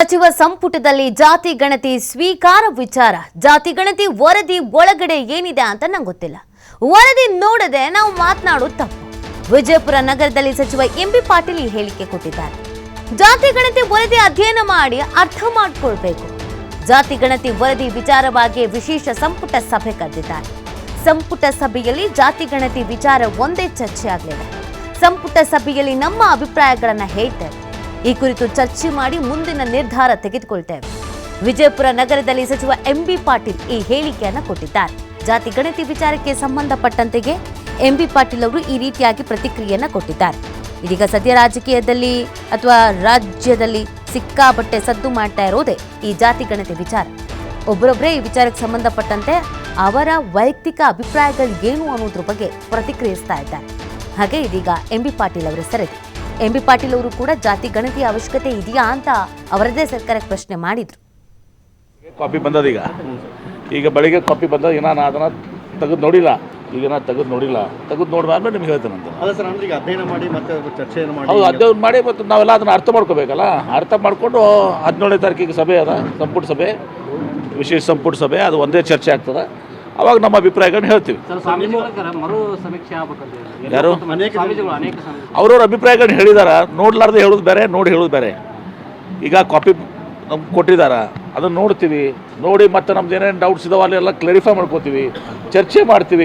ಸಚಿವ ಸಂಪುಟದಲ್ಲಿ ಜಾತಿ ಗಣತಿ ಸ್ವೀಕಾರ ವಿಚಾರ ಜಾತಿ ಗಣತಿ ವರದಿ ಒಳಗಡೆ ಏನಿದೆ ಅಂತ ನಂಗೆ ಗೊತ್ತಿಲ್ಲ. ವರದಿ ನೋಡದೆ ನಾವು ಮಾತನಾಡೋದು ತಪ್ಪು. ವಿಜಯಪುರ ನಗರದಲ್ಲಿ ಸಚಿವ ಎಂಬಿ ಪಾಟೀಲ್ ಈ ಹೇಳಿಕೆ ಕೊಟ್ಟಿದ್ದಾರೆ. ಜಾತಿ ಗಣತಿ ವರದಿ ಅಧ್ಯಯನ ಮಾಡಿ ಅರ್ಥ ಮಾಡಿಕೊಳ್ಬೇಕು. ಜಾತಿ ಗಣತಿ ವರದಿ ವಿಚಾರವಾಗಿ ವಿಶೇಷ ಸಂಪುಟ ಸಭೆ ಕರೆದಿದ್ದಾರೆ. ಸಂಪುಟ ಸಭೆಯಲ್ಲಿ ಜಾತಿ ಗಣತಿ ವಿಚಾರ ಒಂದೇ ಚರ್ಚೆ ಆಗಲಿದೆ. ಸಂಪುಟ ಸಭೆಯಲ್ಲಿ ನಮ್ಮ ಅಭಿಪ್ರಾಯಗಳನ್ನು ಹೇಳ್ತೇವೆ. ಈ ಕುರಿತು ಚರ್ಚೆ ಮಾಡಿ ಮುಂದಿನ ನಿರ್ಧಾರ ತೆಗೆದುಕೊಳ್ತೇವೆ. ವಿಜಯಪುರ ನಗರದಲ್ಲಿ ಸಚಿವ ಎಂಬಿ ಪಾಟೀಲ್ ಈ ಹೇಳಿಕೆಯನ್ನು ಕೊಟ್ಟಿದ್ದಾರೆ. ಜಾತಿ ಗಣತಿ ವಿಚಾರಕ್ಕೆ ಸಂಬಂಧಪಟ್ಟಂತೆಗೆ ಎಂಬಿ ಪಾಟೀಲ್ ಅವರು ಈ ರೀತಿಯಾಗಿ ಪ್ರತಿಕ್ರಿಯೆಯನ್ನು ಕೊಟ್ಟಿದ್ದಾರೆ. ಇದೀಗ ಸದ್ಯ ರಾಜಕೀಯದಲ್ಲಿ ಅಥವಾ ರಾಜ್ಯದಲ್ಲಿ ಸಿಕ್ಕಾಪಟ್ಟೆ ಸದ್ದು ಮಾಡ್ತಾ ಇರೋದೇ ಈ ಜಾತಿ ಗಣತಿ ವಿಚಾರ. ಒಬ್ಬರೊಬ್ಬರೇ ಈ ವಿಚಾರಕ್ಕೆ ಸಂಬಂಧಪಟ್ಟಂತೆ ಅವರ ವೈಯಕ್ತಿಕ ಅಭಿಪ್ರಾಯಗಳು ಏನು ಅನ್ನೋದ್ರ ಬಗ್ಗೆ ಪ್ರತಿಕ್ರಿಯಿಸ್ತಾ ಇದ್ದಾರೆ. ಹಾಗೆ ಇದೀಗ ಎಂಬಿ ಪಾಟೀಲ್ ಅವರ ಸರದಿ. ಎಂಬಿ ಪಾಟೀಲ್ ಅವರು ಕೂಡ ಜಾತಿ ಗಣತಿಯ ಅವಶ್ಯಕತೆ ಇದೆಯಾ ಅಂತ ಅವರದೇ ಸರ್ಕಾರಕ್ಕೆ ಪ್ರಶ್ನೆ ಮಾಡಿದ್ರು. ಕಾಪಿ ಬಂದದ ಈಗ ಬೆಳಿಗ್ಗೆ ಕಾಪಿ ಬಂದ ನಾನು ಅದನ್ನು ತೆಗೆದು ನೋಡಿಲ್ಲ. ಈಗ ನಾನು ತೆಗೆದು ನೋಡಿದ್ಮೇಲೆ ನಿಮ್ಗೆ ಹೇಳ್ತೇನೆ ಅಂತ. ಅಲ್ಲ ಸರ್, ಅಂದ್ರೆ ಈಗ ಅಧ್ಯಯನ ಮಾಡಿ ಮತ್ತೆ ಚರ್ಚೆಯನ್ನು ಮಾಡಿ ಹೌದು, ಅಧ್ಯಯನ ಮಾಡಿ ಮತ್ತು ನಾವೆಲ್ಲ ಅದನ್ನು ಅರ್ಥ ಮಾಡ್ಕೋಬೇಕಲ್ಲ. ಅರ್ಥ ಮಾಡಿಕೊಂಡು 17ನೇ ತಾರೀಕಿಗೆ ಸಭೆ ಅದ, ಸಂಪುಟ ಸಭೆ, ವಿಶೇಷ ಸಂಪುಟ ಸಭೆ, ಅದು ಒಂದೇ ಚರ್ಚೆ ಆಗ್ತದೆ. ಅವಾಗ ನಮ್ಮ ಅಭಿಪ್ರಾಯಗಳನ್ನ ಹೇಳ್ತೀವಿ. ಯಾರು ಅವ್ರವ್ರ ಅಭಿಪ್ರಾಯಗಳನ್ನ ಹೇಳಿದಾರ. ನೋಡ್ಲಾರ್ದೆ ಹೇಳೋದು ಬೇರೆ, ನೋಡಿ ಹೇಳೋದು ಬೇರೆ. ಈಗ ಕಾಪಿ ನಮ್ಗೆ ಕೊಟ್ಟಿದ್ದಾರ, ಅದನ್ನು ನೋಡ್ತೀವಿ. ನೋಡಿ ಮತ್ತೆ ನಮ್ದು ಏನೇನು ಡೌಟ್ಸ್ ಇದಾವೆ ಅಲ್ಲೆಲ್ಲ ಕ್ಲಾರಿಫೈ ಮಾಡ್ಕೋತೀವಿ, ಚರ್ಚೆ ಮಾಡ್ತೀವಿ.